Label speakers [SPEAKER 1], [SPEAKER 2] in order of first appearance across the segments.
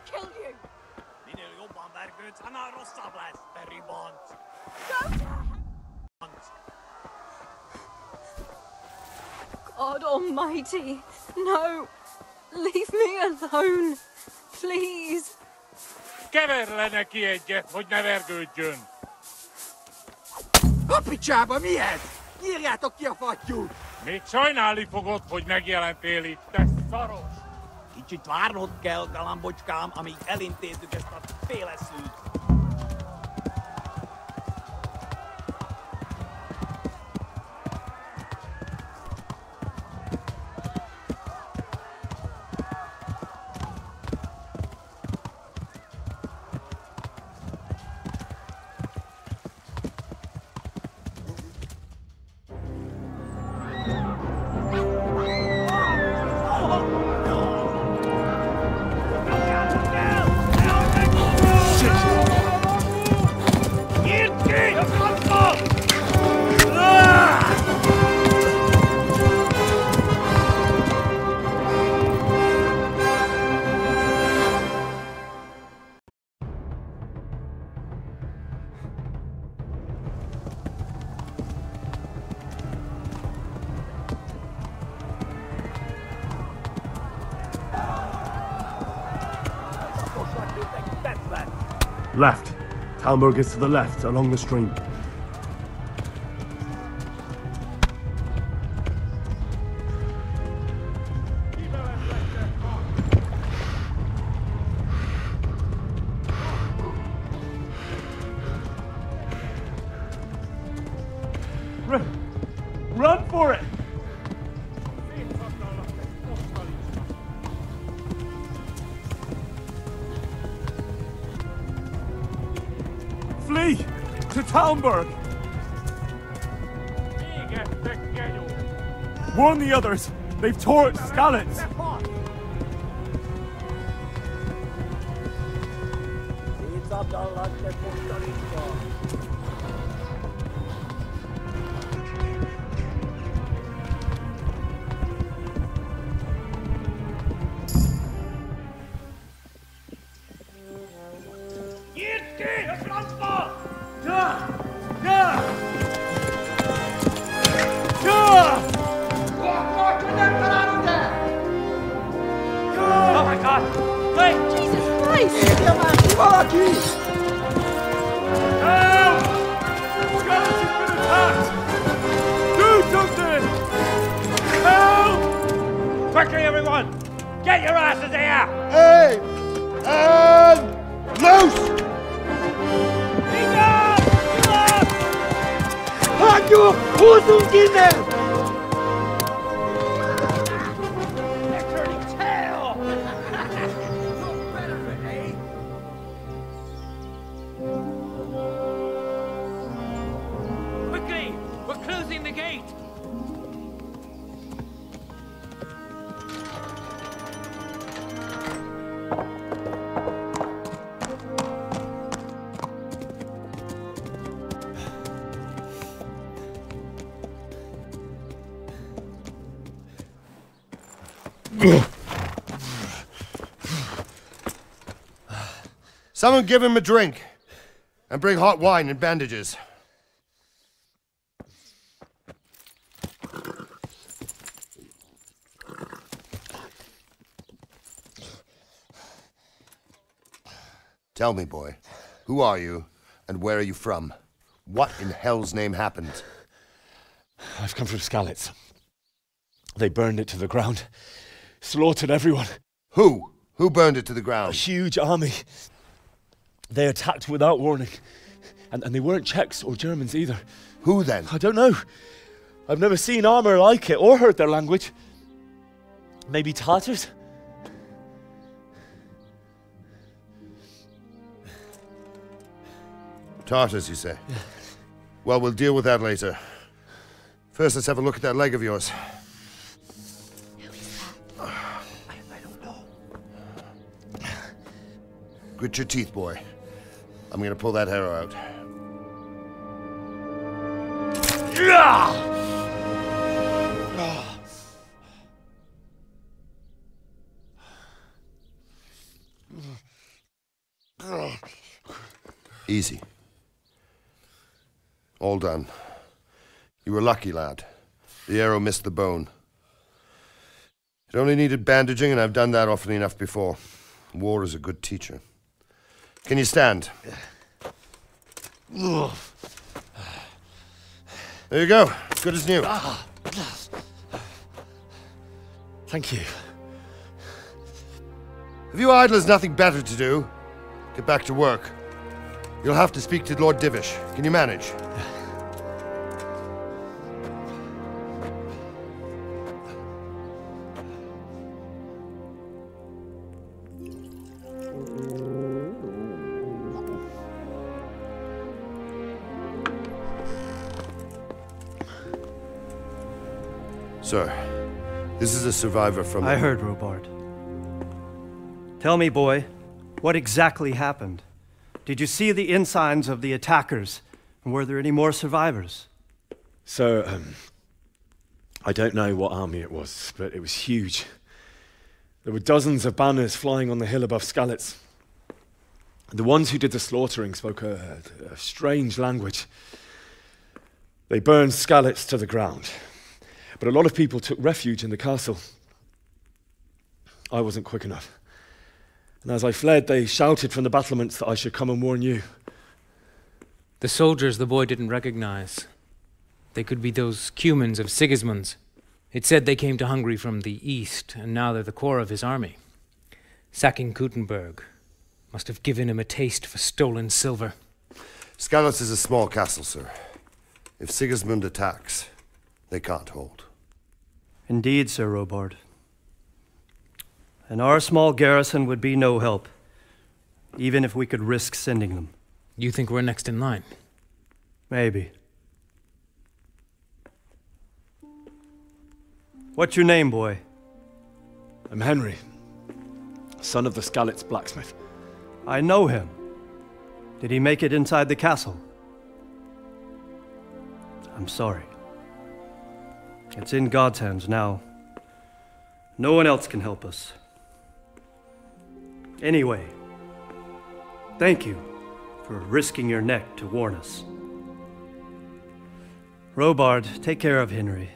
[SPEAKER 1] kill you! God almighty, no! Leave me alone, please!
[SPEAKER 2] Keverle neki egyet, hogy ne vergődjön!
[SPEAKER 3] A picsába mi ez? Írjátok ki a fattyút!
[SPEAKER 2] Még sajnálni fogod, hogy megjelentél itt, te szaros!
[SPEAKER 3] Kicsit várnod kell, galambocskám, amíg elintézzük ezt a féleszűt.
[SPEAKER 4] Left. Talmberg is to the left, along the stream. Run for it! Flee! To Talmberg! Warn the others! They've torched Skalitz!
[SPEAKER 2] Oh my God! Wait!
[SPEAKER 1] Jesus Christ!
[SPEAKER 3] Valaki!
[SPEAKER 4] Help! Skalitz has been attacked! Do something! Help!
[SPEAKER 2] Quickly, everyone! Get your asses here!
[SPEAKER 3] Hey! And loose! Hagyjuk! Húzzunk innen!
[SPEAKER 2] Quickly! We're closing the gate!
[SPEAKER 5] Someone give him a drink. And bring hot wine and bandages. Tell me, boy, who are you and where are you from? What in hell's name happened?
[SPEAKER 4] I've come from Skalitz. They burned it to the ground. Slaughtered everyone.
[SPEAKER 5] Who? Who burned it to the
[SPEAKER 4] A
[SPEAKER 5] ground?
[SPEAKER 4] huge army. They attacked without warning. And they weren't Czechs or Germans either.
[SPEAKER 5] Who then?
[SPEAKER 4] I don't know. I've never seen armor like it or heard their language. Maybe Tatars?
[SPEAKER 5] Tartars, you say? Yeah. Well, we'll deal with that later. First, let's have a look at that leg of yours.
[SPEAKER 3] I don't know.
[SPEAKER 5] Grit your teeth, boy. I'm gonna pull that arrow out. Easy. All done. You were lucky, lad. The arrow missed the bone. It only needed bandaging, and I've done that often enough before. War is a good teacher. Can you stand? There you go. Good as new.
[SPEAKER 4] Thank you.
[SPEAKER 5] If you idlers nothing better to do, get back to work. You'll have to speak to Lord Divish. Can you manage? Sir, this is a survivor from...
[SPEAKER 6] I heard, Robard. Tell me, boy, what exactly happened? Did you see the ensigns of the attackers? And were there any more survivors?
[SPEAKER 4] So, I don't know what army it was, but it was huge. There were dozens of banners flying on the hill above Skalitz. The ones who did the slaughtering spoke a strange language. They burned Skalitz to the ground. But a lot of people took refuge in the castle. I wasn't quick enough. And as I fled, they shouted from the battlements that I should come and warn you.
[SPEAKER 7] The soldiers the boy didn't recognize. They could be those Cumans of Sigismund's. It said they came to Hungary from the east, and now they're the core of his army. Sacking Kuttenberg must have given him a taste for stolen silver.
[SPEAKER 5] Skalitz is a small castle, sir. If Sigismund attacks, they can't hold.
[SPEAKER 6] Indeed, Sir Robard. And our small garrison would be no help, even if we could risk sending them.
[SPEAKER 7] You think we're next in line?
[SPEAKER 6] Maybe. What's your name, boy?
[SPEAKER 4] I'm Henry, son of the Skalitz blacksmith.
[SPEAKER 6] I know him. Did he make it inside the castle? I'm sorry. It's in God's hands now. No one else can help us. Anyway, thank you for risking your neck to warn us. Robard, take care of Henry.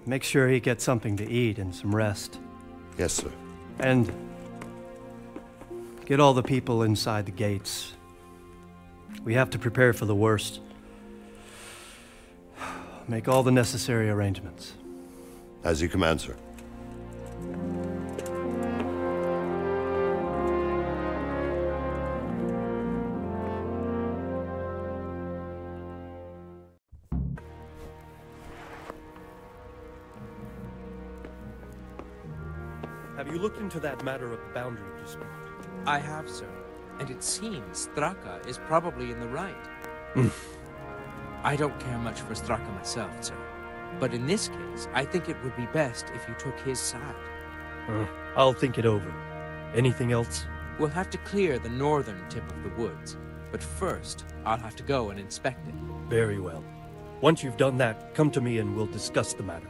[SPEAKER 6] Make sure he gets something to eat and some rest.
[SPEAKER 5] Yes, sir.
[SPEAKER 6] And get all the people inside the gates. We have to prepare for the worst. Make all the necessary arrangements.
[SPEAKER 5] As you command, sir.
[SPEAKER 8] Have you looked into that matter of boundary dispute?
[SPEAKER 7] I have, sir. And it seems Straka is probably in the right. I don't care much for Straka myself, sir. But in this case, I think it would be best if you took his side.
[SPEAKER 8] I'll think it over. Anything else?
[SPEAKER 7] We'll have to clear the northern tip of the woods. But first, I'll have to go and inspect it.
[SPEAKER 8] Very well. Once you've done that, come to me and we'll discuss the matter.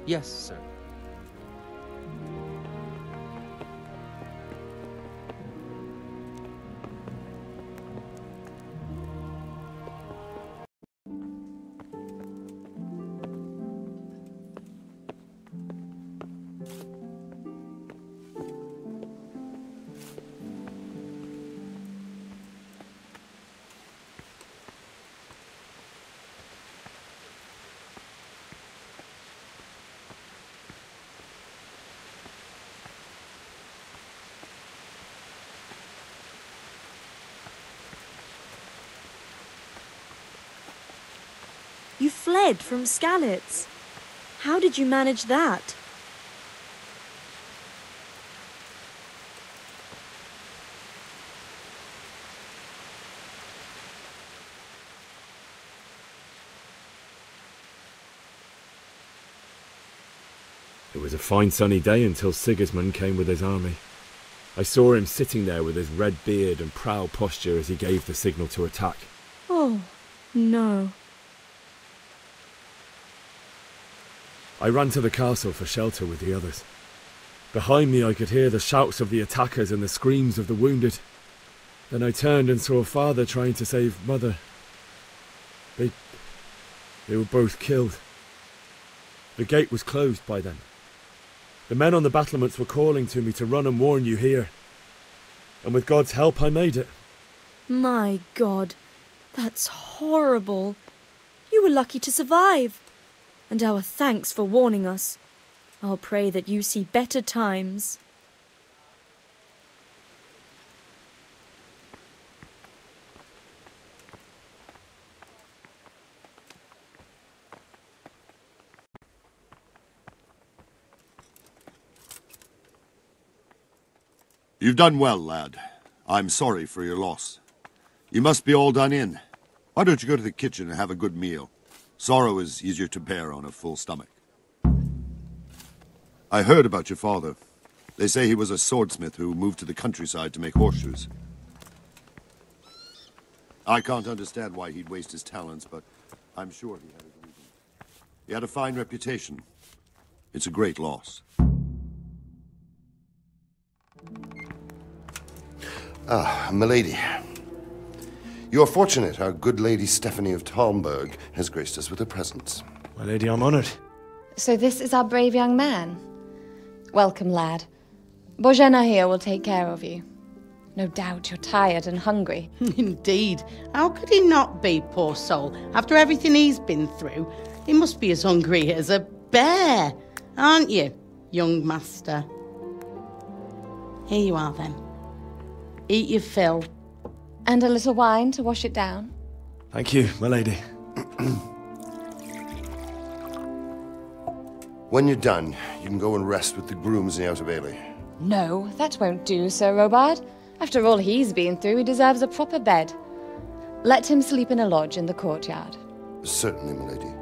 [SPEAKER 7] Yes, sir.
[SPEAKER 9] You fled from Skalitz. How did you manage that?
[SPEAKER 4] It was a fine sunny day until Sigismund came with his army. I saw him sitting there with his red beard and proud posture as he gave the signal to attack.
[SPEAKER 9] Oh, no.
[SPEAKER 4] I ran to the castle for shelter with the others. Behind me I could hear the shouts of the attackers and the screams of the wounded. Then I turned and saw Father trying to save Mother. They were both killed. The gate was closed by then. The men on the battlements were calling to me to run and warn you here. And with God's help, I made it.
[SPEAKER 9] My God, that's horrible. You were lucky to survive. And our thanks for warning us. I'll pray that you see better times.
[SPEAKER 10] You've done well, lad. I'm sorry for your loss. You must be all done in. Why don't you go to the kitchen and have a good meal? Sorrow is easier to bear on a full stomach. I heard about your father. They say he was a swordsmith who moved to the countryside to make horseshoes. I can't understand why he'd waste his talents, but I'm sure he had his reasons. He had a fine reputation. It's a great loss.
[SPEAKER 5] Ah, milady. You're fortunate our good lady Stephanie of Talmberg has graced us with her presence.
[SPEAKER 4] My lady, I'm honoured.
[SPEAKER 11] So this is our brave young man. Welcome, lad. Bozhena here will take care of you. No doubt you're tired and hungry.
[SPEAKER 12] Indeed. How could he not be, poor soul? After everything he's been through, he must be as hungry as a bear, aren't you, young master? Here you are, then. Eat your fill.
[SPEAKER 11] And a little wine to wash it down.
[SPEAKER 4] Thank you, my lady.
[SPEAKER 5] When you're done, you can go and rest with the grooms in the Outer Bailey.
[SPEAKER 11] No, that won't do, Sir Robard. After all he's been through, he deserves a proper bed. Let him sleep in a lodge in the courtyard.
[SPEAKER 5] Certainly, milady.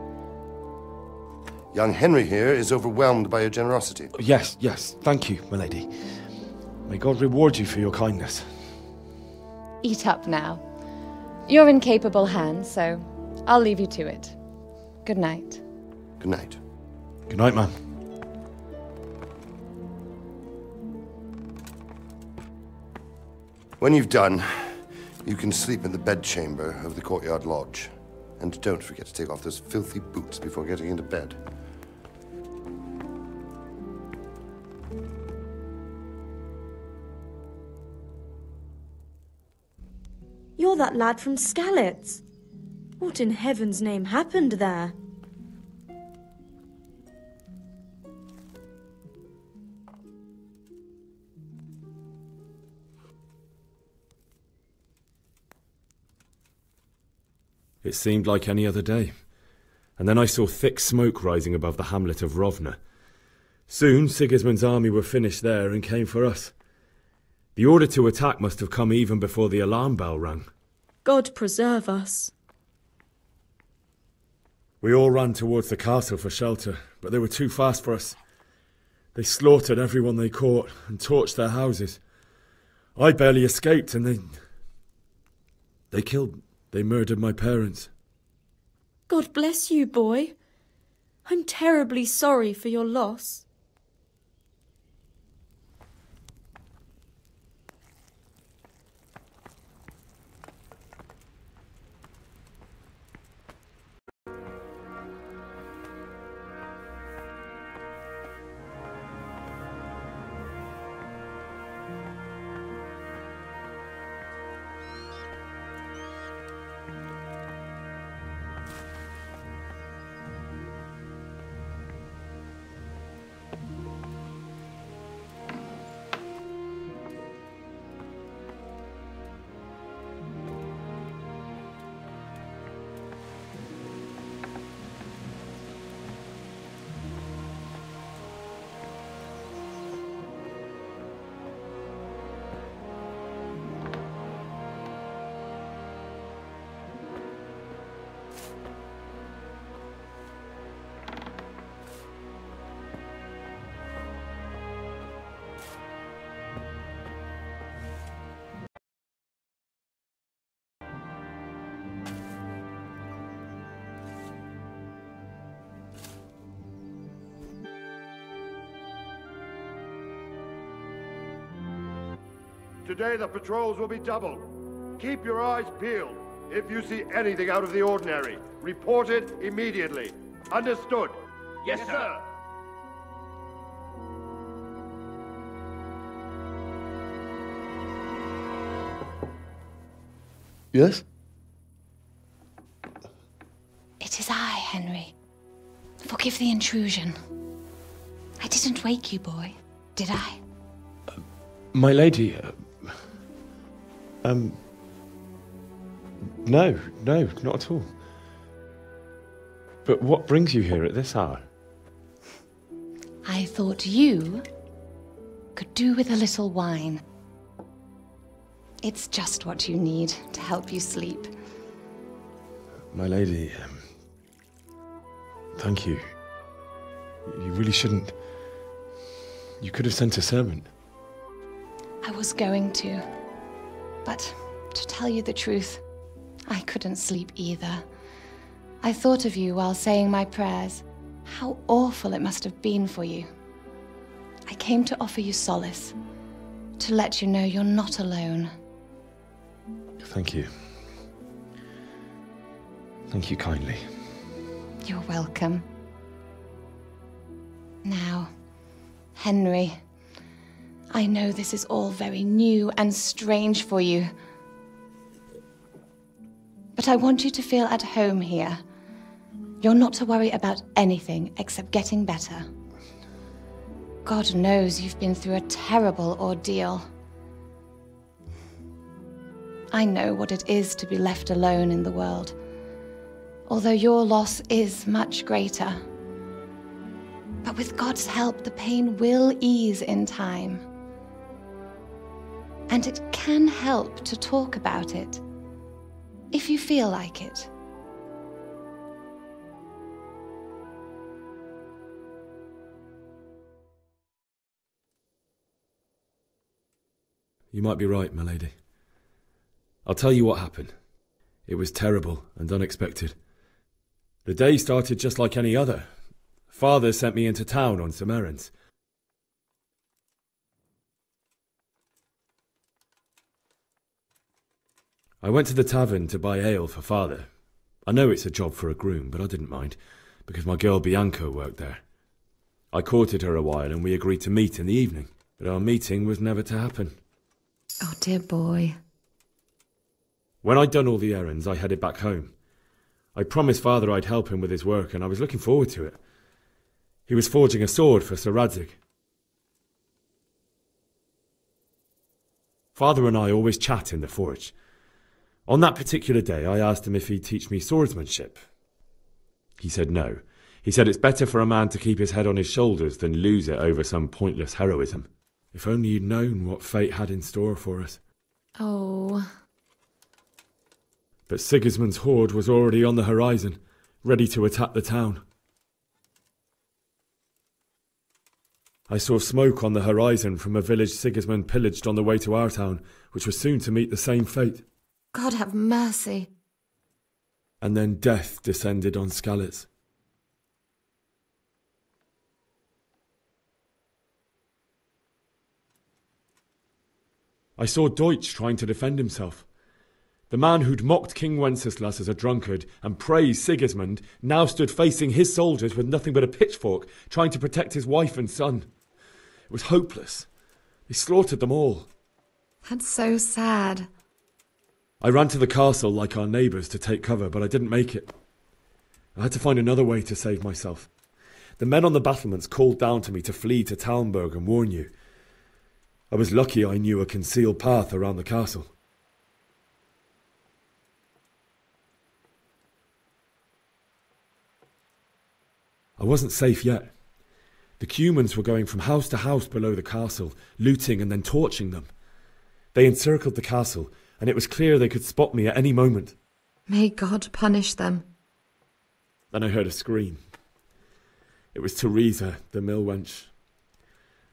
[SPEAKER 5] Young Henry here is overwhelmed by your generosity.
[SPEAKER 4] Yes, thank you, my lady. May God reward you for your kindness.
[SPEAKER 11] Eat up now. You're in capable hands, so I'll leave you to it. Good night.
[SPEAKER 5] Good night.
[SPEAKER 4] Good night, ma'am.
[SPEAKER 5] When you've done, you can sleep in the bedchamber of the courtyard lodge. And don't forget to take off those filthy boots before getting into bed.
[SPEAKER 9] You're that lad from Skalitz. What in heaven's name happened there?
[SPEAKER 4] It seemed like any other day. And then I saw thick smoke rising above the hamlet of Rovna. Soon Sigismund's army were finished there and came for us. The order to attack must have come even before the alarm bell rang.
[SPEAKER 9] God preserve us.
[SPEAKER 4] We all ran towards the castle for shelter, but they were too fast for us. They slaughtered everyone they caught and torched their houses. I barely escaped, and they murdered my parents.
[SPEAKER 9] God bless you, boy. I'm terribly sorry for your loss.
[SPEAKER 5] Today the patrols will be doubled. Keep your eyes peeled. If you see anything out of the ordinary, report it immediately. Understood?
[SPEAKER 3] Yes, sir.
[SPEAKER 4] Yes?
[SPEAKER 11] It is I, Henry. Forgive the intrusion. I didn't wake you, boy, did I?
[SPEAKER 4] My lady, no, not at all. But what brings you here at this hour?
[SPEAKER 11] I thought you could do with a little wine. It's just what you need to help you sleep.
[SPEAKER 4] My lady, thank you. You really shouldn't. You could have sent a servant.
[SPEAKER 11] I was going to. But to tell you the truth, I couldn't sleep either. I thought of you while saying my prayers. How awful it must have been for you. I came to offer you solace, to let you know you're not alone.
[SPEAKER 4] Thank you. Thank you kindly.
[SPEAKER 11] You're welcome. Now, Henry, I know this is all very new and strange for you. But I want you to feel at home here. You're not to worry about anything except getting better. God knows you've been through a terrible ordeal. I know what it is to be left alone in the world, although your loss is much greater. But with God's help, the pain will ease in time. And it can help to talk about it, if you feel like it.
[SPEAKER 4] You might be right, my lady. I'll tell you what happened. It was terrible and unexpected. The day started just like any other. Father sent me into town on some errands. I went to the tavern to buy ale for Father. I know it's a job for a groom, but I didn't mind, because my girl Bianca worked there. I courted her a while and we agreed to meet in the evening, but our meeting was never to happen.
[SPEAKER 11] Oh, dear boy.
[SPEAKER 4] When I'd done all the errands, I headed back home. I promised Father I'd help him with his work, and I was looking forward to it. He was forging a sword for Sir Radzig. Father and I always chat in the forge. On that particular day, I asked him if he'd teach me swordsmanship. He said no. He said it's better for a man to keep his head on his shoulders than lose it over some pointless heroism. If only you'd known what fate had in store for us.
[SPEAKER 11] Oh.
[SPEAKER 4] But Sigismund's horde was already on the horizon, ready to attack the town. I saw smoke on the horizon from a village Sigismund pillaged on the way to our town, which was soon to meet the same fate.
[SPEAKER 11] God have mercy.
[SPEAKER 4] And then death descended on Skalitz. I saw Deutsch trying to defend himself. The man who'd mocked King Wenceslas as a drunkard and praised Sigismund now stood facing his soldiers with nothing but a pitchfork, trying to protect his wife and son. It was hopeless. They slaughtered them all.
[SPEAKER 11] That's so sad.
[SPEAKER 4] I ran to the castle like our neighbours to take cover, but I didn't make it. I had to find another way to save myself. The men on the battlements called down to me to flee to Talmberg and warn you. I was lucky I knew a concealed path around the castle. I wasn't safe yet. The Cumans were going from house to house below the castle, looting and then torching them. They encircled the castle, and it was clear they could spot me at any moment.
[SPEAKER 11] May God punish them.
[SPEAKER 4] Then I heard a scream. It was Teresa, the mill wench.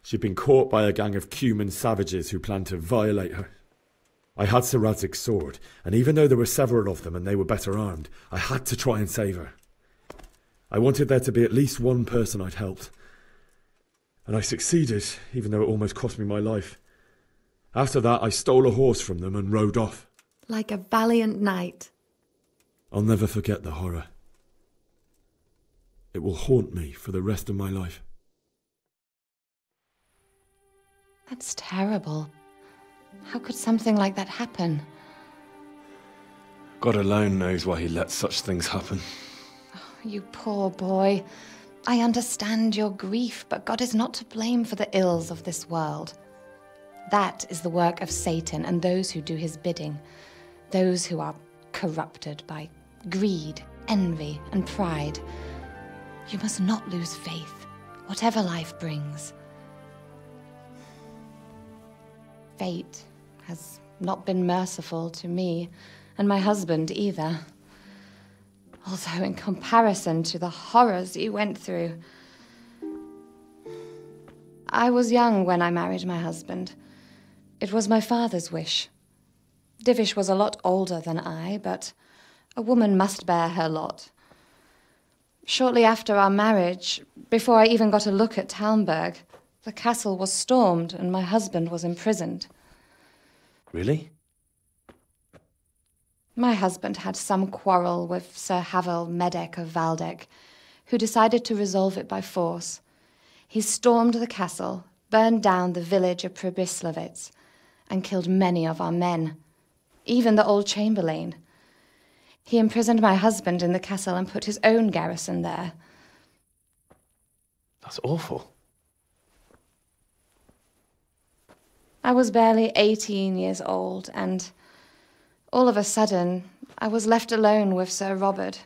[SPEAKER 4] She'd been caught by a gang of Cuman savages who planned to violate her. I had Sir Radzig's sword, and even though there were several of them and they were better armed, I had to try and save her. I wanted there to be at least one person I'd helped. And I succeeded, even though it almost cost me my life. After that, I stole a horse from them and rode off.
[SPEAKER 11] Like a valiant knight.
[SPEAKER 4] I'll never forget the horror. It will haunt me for the rest of my life.
[SPEAKER 11] That's terrible. How could something like that happen?
[SPEAKER 4] God alone knows why he lets such things happen.
[SPEAKER 11] You poor boy. I understand your grief, but God is not to blame for the ills of this world. That is the work of Satan and those who do his bidding, those who are corrupted by greed, envy, and pride. You must not lose faith, whatever life brings. Fate has not been merciful to me, and my husband either. Although in comparison to the horrors you went through. I was young when I married my husband. It was my father's wish. Divish was a lot older than I, but a woman must bear her lot. Shortly after our marriage, before I even got a look at Talmberg, the castle was stormed and my husband was imprisoned.
[SPEAKER 4] Really?
[SPEAKER 11] My husband had some quarrel with Sir Havel Medek of Valdek, who decided to resolve it by force. He stormed the castle, burned down the village of Pribyslavitz, and killed many of our men, even the old chamberlain. He imprisoned my husband in the castle and put his own garrison there.
[SPEAKER 4] That's awful.
[SPEAKER 11] I was barely 18 years old, and all of a sudden, I was left alone with Sir Robert.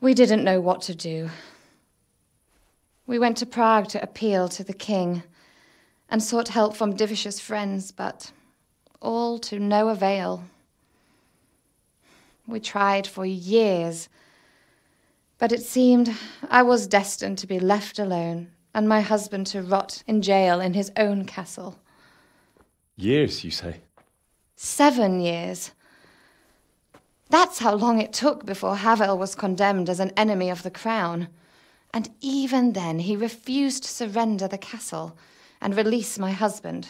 [SPEAKER 11] We didn't know what to do. We went to Prague to appeal to the king and sought help from Divish's friends, but all to no avail. We tried for years, but it seemed I was destined to be left alone and my husband to rot in jail in his own castle.
[SPEAKER 4] Years, you say?
[SPEAKER 11] 7 years. That's how long it took before Havel was condemned as an enemy of the crown. And even then he refused to surrender the castle and release my husband.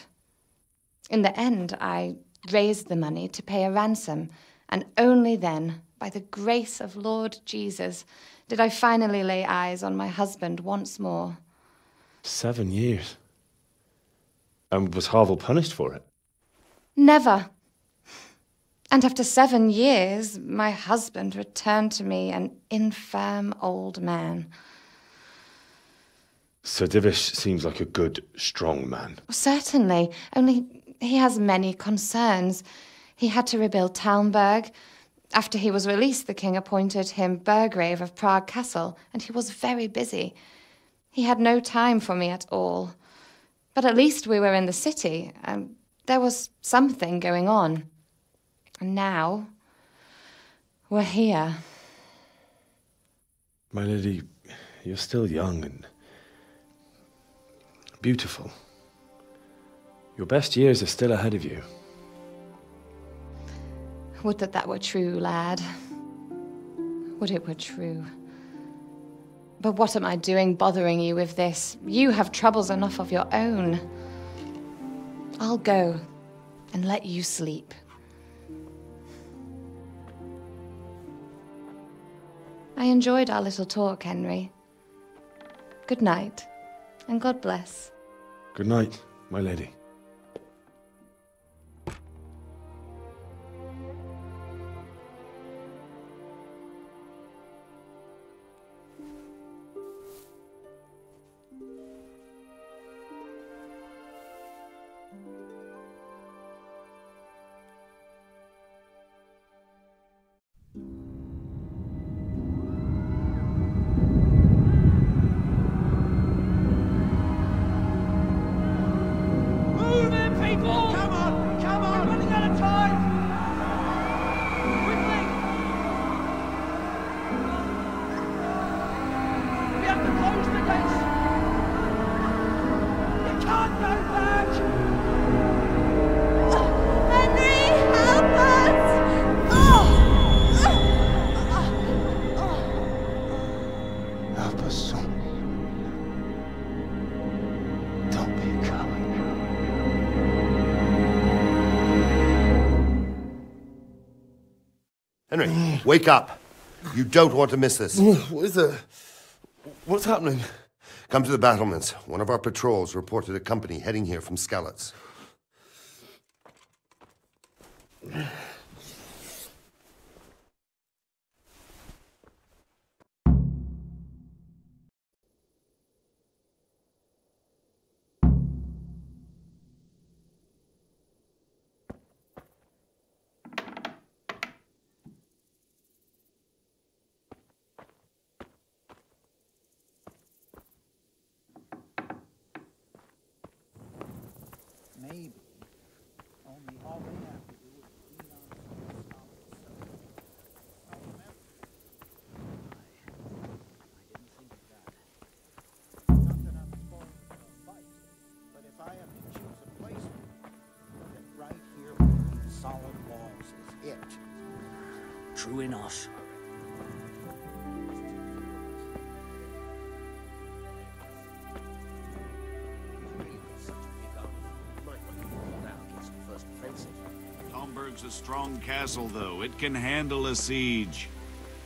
[SPEAKER 11] In the end, I raised the money to pay a ransom, and only then, by the grace of Lord Jesus, did I finally lay eyes on my husband once more.
[SPEAKER 4] 7 years? And was Havel punished for it?
[SPEAKER 11] Never. And after 7 years, my husband returned to me an infirm old man.
[SPEAKER 4] Sir Divish seems like a good, strong man.
[SPEAKER 11] Certainly, only he has many concerns. He had to rebuild Talmberg. After he was released, the king appointed him Burgrave of Prague Castle, and he was very busy. He had no time for me at all. But at least we were in the city, and there was something going on. And now, we're here.
[SPEAKER 4] My lady, you're still young and beautiful. Your best years are still ahead of you.
[SPEAKER 11] Would that that were true, lad. Would it were true. But what am I doing bothering you with this? You have troubles enough of your own. I'll go and let you sleep. I enjoyed our little talk, Henry. Good night, and God bless.
[SPEAKER 4] Good night, my lady.
[SPEAKER 5] Henry, wake up. You don't want to miss this.
[SPEAKER 13] What is it? What's happening?
[SPEAKER 5] Come to the battlements. One of our patrols reported a company heading here from Skalitz.
[SPEAKER 3] Maybe. Only all they have to do is lean on some solid stone. I didn't think of that. Not that I'm spoiled for a fight, but if I have to choose a place, then right here between the solid walls is it. True enough.
[SPEAKER 14] Talmberg's a strong castle, though. It can handle a siege.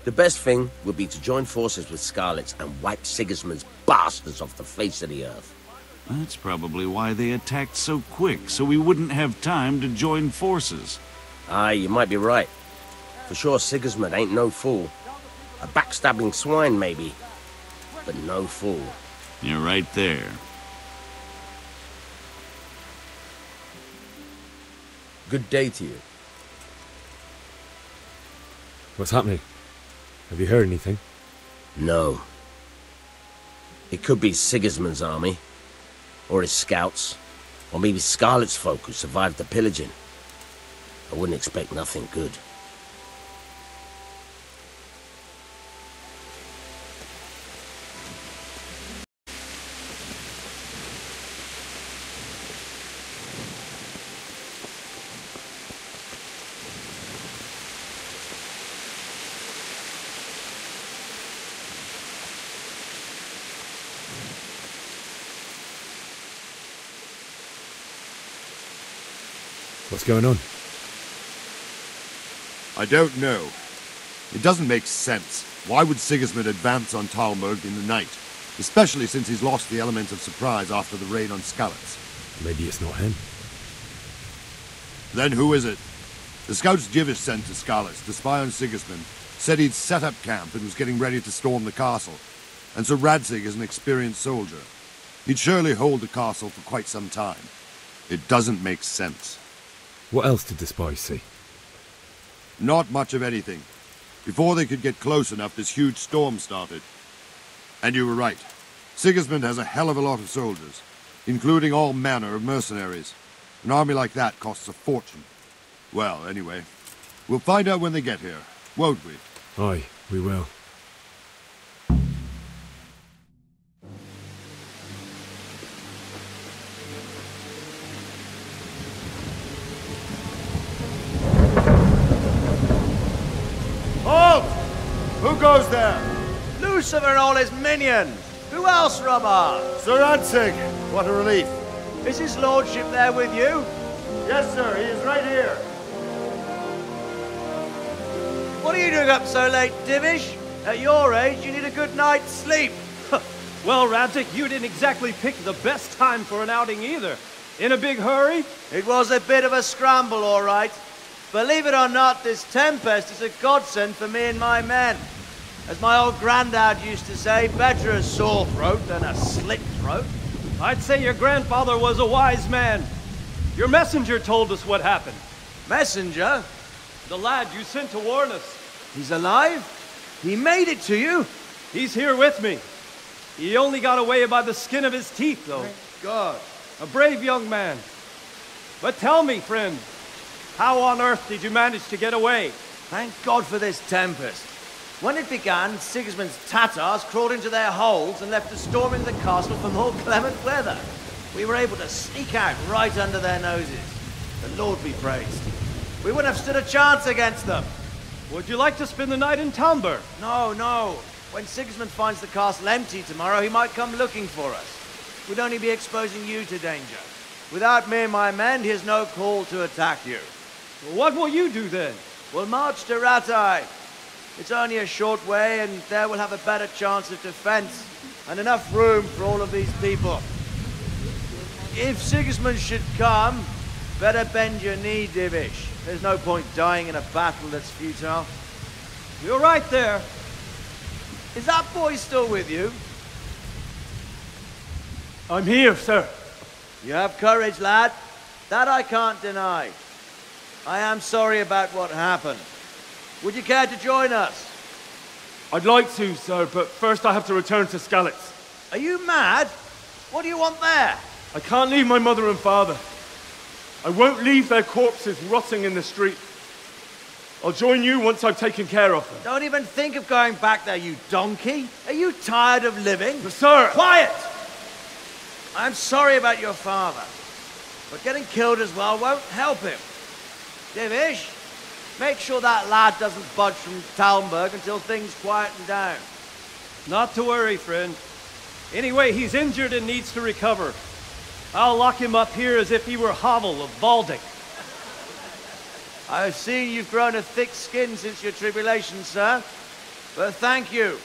[SPEAKER 15] The best thing would be to join forces with Skalitz and wipe Sigismund's bastards off the face of the earth.
[SPEAKER 14] That's probably why they attacked so quick, so we wouldn't have time to join forces.
[SPEAKER 15] Aye, you might be right. For sure, Sigismund ain't no fool. A backstabbing swine, maybe, but no fool.
[SPEAKER 14] You're right there.
[SPEAKER 15] Good day to you.
[SPEAKER 4] What's happening? Have you heard anything?
[SPEAKER 15] No. It could be Sigismund's army, or his scouts, or maybe Skalitz folk who survived the pillaging. I wouldn't expect nothing good.
[SPEAKER 4] What's going on?
[SPEAKER 10] I don't know. It doesn't make sense. Why would Sigismund advance on Talmberg in the night? Especially since he's lost the element of surprise after the raid on Skalitz.
[SPEAKER 4] Maybe it's not him.
[SPEAKER 10] Then who is it? The scouts Jivish sent to Skalitz to spy on Sigismund said he'd set up camp and was getting ready to storm the castle. And Sir Radzig is an experienced soldier. He'd surely hold the castle for quite some time. It doesn't make sense.
[SPEAKER 4] What else did the spies see?
[SPEAKER 10] Not much of anything. Before they could get close enough, this huge storm started. And you were right. Sigismund has a hell of a lot of soldiers, including all manner of mercenaries. An army like that costs a fortune. Well, anyway, we'll find out when they get here, won't we?
[SPEAKER 4] Aye, we will.
[SPEAKER 3] Halt! Who goes there? Lucifer and all his minions. Who else, Robber?
[SPEAKER 5] Sir Radzig, what a relief.
[SPEAKER 3] Is his lordship there with you?
[SPEAKER 5] Yes, sir, he is right here.
[SPEAKER 3] What are you doing up so late, Divish? At your age, you need a good night's sleep.
[SPEAKER 8] Well, Radzig, you didn't exactly pick the best time for an outing either. In a big hurry?
[SPEAKER 3] It was a bit of a scramble, all right. Believe it or not, this tempest is a godsend for me and my men. As my old granddad used to say, better a sore throat than a slit throat.
[SPEAKER 8] I'd say your grandfather was a wise man. Your messenger told us what happened.
[SPEAKER 3] Messenger?
[SPEAKER 8] The lad you sent to warn us.
[SPEAKER 3] He's alive? He made it to you?
[SPEAKER 8] He's here with me. He only got away by the skin of his teeth, though.
[SPEAKER 3] Thank God.
[SPEAKER 8] A brave young man. But tell me, friend, how on earth did you manage to get away?
[SPEAKER 3] Thank God for this tempest. When it began, Sigismund's Tatars crawled into their holes and left us storming the castle for more clement weather. We were able to sneak out right under their noses. The Lord be praised. We wouldn't have stood a chance against them.
[SPEAKER 8] Would you like to spend the night in Talmberg?
[SPEAKER 3] No, no. When Sigismund finds the castle empty tomorrow, he might come looking for us. We'd only be exposing you to danger. Without me and my men, he has no call to attack you.
[SPEAKER 8] What will you do then?
[SPEAKER 3] We'll march to Rattay. It's only a short way, and there we'll have a better chance of defense, and enough room for all of these people. If Sigismund should come, better bend your knee, Divish. There's no point dying in a battle that's futile.
[SPEAKER 8] You're right there.
[SPEAKER 3] Is that boy still with you?
[SPEAKER 8] I'm here, sir.
[SPEAKER 3] You have courage, lad. That I can't deny. I am sorry about what happened. Would you care to join us?
[SPEAKER 8] I'd like to, sir, but first I have to return to Skalitz.
[SPEAKER 3] Are you mad? What do you want there?
[SPEAKER 8] I can't leave my mother and father. I won't leave their corpses rotting in the street. I'll join you once I've taken care of them.
[SPEAKER 3] Don't even think of going back there, you donkey. Are you tired of living?
[SPEAKER 8] But sir!
[SPEAKER 3] Quiet! I'm sorry about your father, but getting killed as well won't help him. Divish, make sure that lad doesn't budge from Talmberg until things quieten down.
[SPEAKER 6] Not to worry, friend. Anyway, he's injured and needs to recover. I'll lock him up here as if he were Havel of Baldic.
[SPEAKER 3] I've seen you've grown a thick skin since your tribulation, sir. But thank you.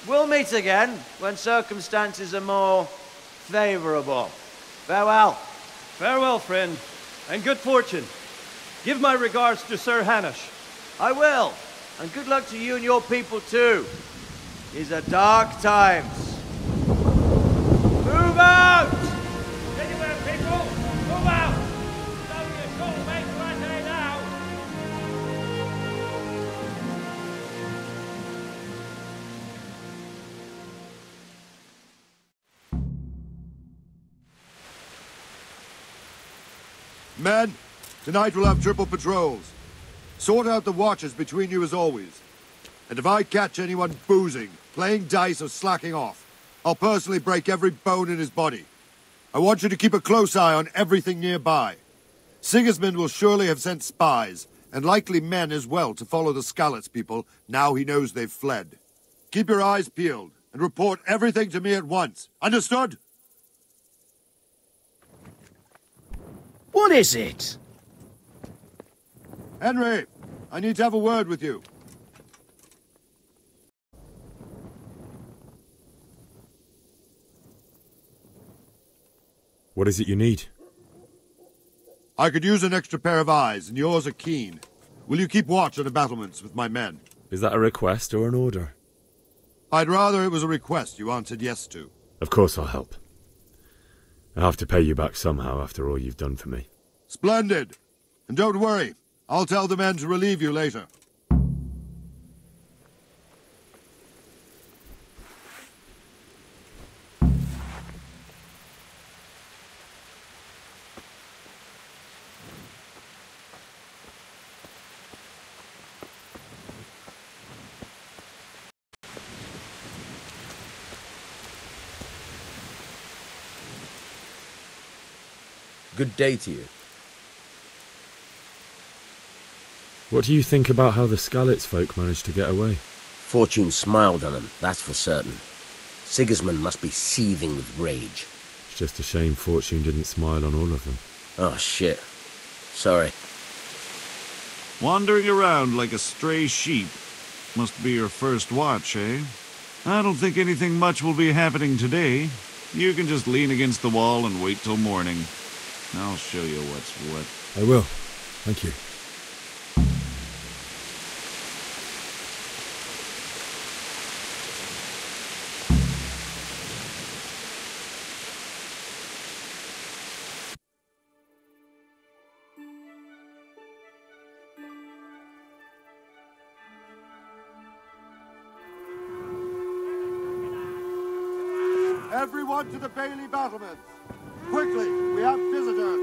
[SPEAKER 3] We'll meet again when circumstances are more favorable. Farewell.
[SPEAKER 6] Farewell, friend, and good fortune. Give my regards to Sir Hanush.
[SPEAKER 3] I will. And good luck to you and your people too. These are dark times. Move out!
[SPEAKER 8] Anywhere, people! Move out! It's only a short way to Rattay now.
[SPEAKER 10] Men, tonight we'll have triple patrols. Sort out the watches between you as always. And if I catch anyone boozing, playing dice or slacking off, I'll personally break every bone in his body. I want you to keep a close eye on everything nearby. Sigismund will surely have sent spies, and likely men as well, to follow the Skalitz people now he knows they've fled. Keep your eyes peeled, and report everything to me at once. Understood?
[SPEAKER 15] What is it?
[SPEAKER 10] Henry, I need to have a word with you.
[SPEAKER 4] What is it you need?
[SPEAKER 10] I could use an extra pair of eyes, and yours are keen. Will you keep watch on the battlements with my men?
[SPEAKER 4] Is that a request or an order?
[SPEAKER 10] I'd rather it was a request you answered yes to.
[SPEAKER 4] Of course I'll help. I have to pay you back somehow after all you've done for me.
[SPEAKER 10] Splendid. And don't worry, I'll tell the men to relieve you later.
[SPEAKER 15] Good day to you.
[SPEAKER 4] What do you think about how the Skalitz folk managed to get away?
[SPEAKER 15] Fortune smiled on them, that's for certain. Sigismund must be seething with rage.
[SPEAKER 4] It's just a shame Fortune didn't smile on all of them.
[SPEAKER 15] Oh, shit. Sorry.
[SPEAKER 14] Wandering around like a stray sheep. Must be your first watch, eh? I don't think anything much will be happening today. You can just lean against the wall and wait till morning. I'll show you what's what.
[SPEAKER 4] I will. Thank you.
[SPEAKER 10] Everyone to the Bailey battlements! Quickly, we have visitors!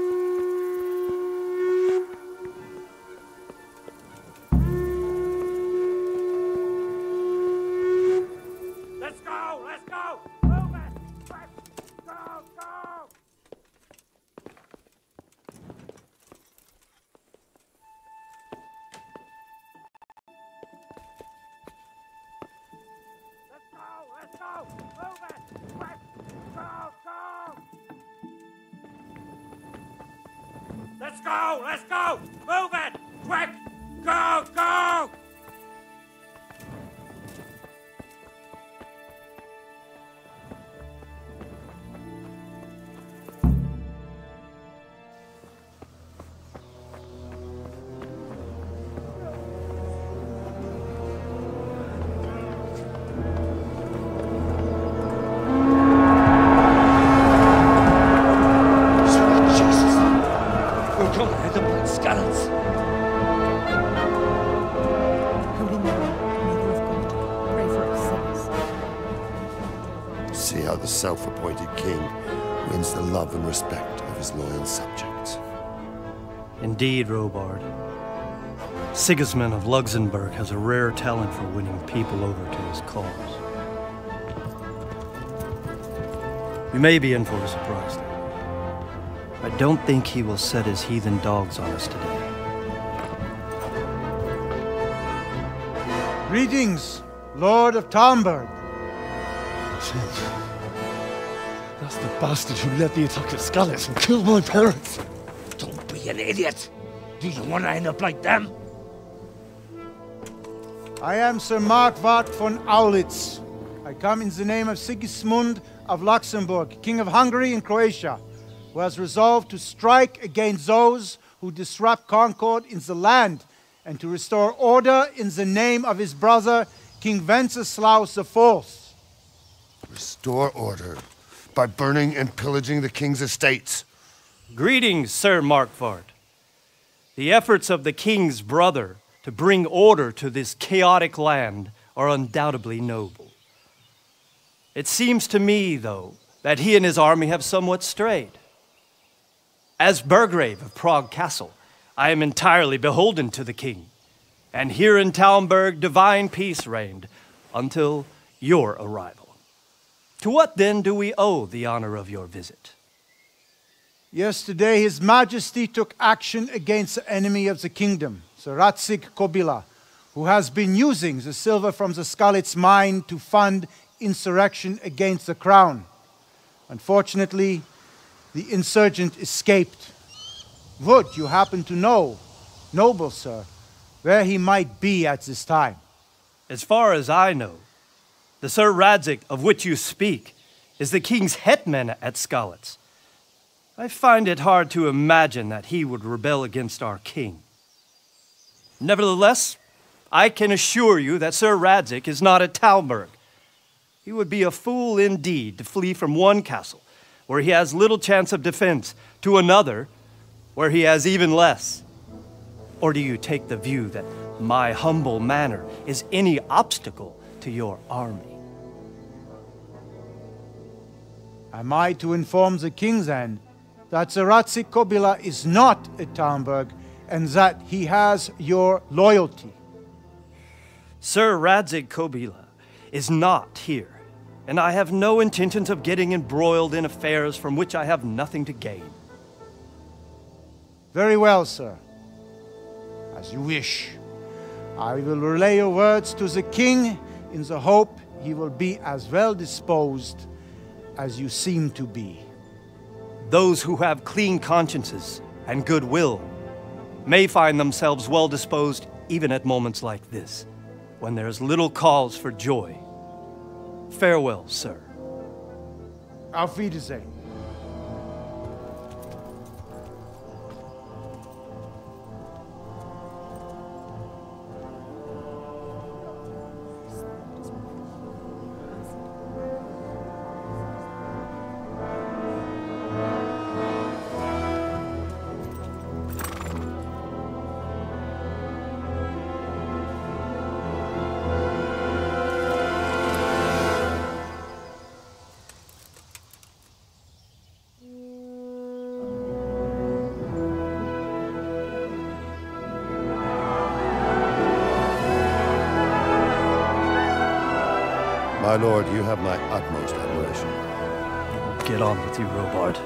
[SPEAKER 8] Let's go! Let's go! Move it! Go! Go! Let's go! Move it! Go! Go! Let's go! Let's go! Move it! Quick!
[SPEAKER 2] Go! Go!
[SPEAKER 5] See how the self-appointed king wins the love and respect of his loyal subjects.
[SPEAKER 6] Indeed, Robard. Sigismund of Luxembourg has a rare talent for winning people over to his cause. We may be in for a surprise, though. I don't think he will set his heathen dogs on us today.
[SPEAKER 16] Greetings, Lord of Talmberg.
[SPEAKER 4] That's the bastard who led the attack at Skalitz and killed my parents.
[SPEAKER 15] Don't be an idiot. Do you want to end up like them?
[SPEAKER 16] I am Sir Markwart von Aulitz. I come in the name of Sigismund of Luxembourg, King of Hungary and Croatia, who has resolved to strike against those who disrupt concord in the land and to restore order in the name of his brother, King Wenceslaus IV.
[SPEAKER 5] Restore order by burning and pillaging the king's estates.
[SPEAKER 6] Greetings, Sir Markwart. The efforts of the king's brother to bring order to this chaotic land are undoubtedly noble. It seems to me, though, that he and his army have somewhat strayed. As Burgrave of Prague Castle, I am entirely beholden to the king, and here in Talmberg divine peace reigned until your arrival. To what then do we owe the honor of your visit?
[SPEAKER 16] Yesterday, His Majesty took action against the enemy of the kingdom, Sir Radzig Kobyla, who has been using the silver from the Skalitz mine to fund insurrection against the crown. Unfortunately, the insurgent escaped. Would you happen to know, noble sir, where he might be at this time?
[SPEAKER 6] As far as I know, the Sir Radzig of which you speak is the king's hetman at Skalitz. I find it hard to imagine that he would rebel against our king. Nevertheless, I can assure you that Sir Radzig is not at Talmberg. He would be a fool indeed to flee from one castle, where he has little chance of defense, to another, where he has even less. Or do you take the view that my humble manner is any obstacle to your army?
[SPEAKER 16] Am I to inform the king then that Sir Radzig Kobyla is not at Talmberg and that he has your loyalty?
[SPEAKER 6] Sir Radzig Kobyla is not here, and I have no intentions of getting embroiled in affairs from which I have nothing to gain.
[SPEAKER 16] Very well, sir. As you wish. I will relay your words to the king in the hope he will be as well disposed as you seem to be.
[SPEAKER 6] Those who have clean consciences and goodwill may find themselves well disposed even at moments like this, when there is little cause for joy. Farewell, sir.
[SPEAKER 16] Auf Wiedersehen.
[SPEAKER 5] My lord, you have my utmost admiration.
[SPEAKER 6] Get on with you, Robard.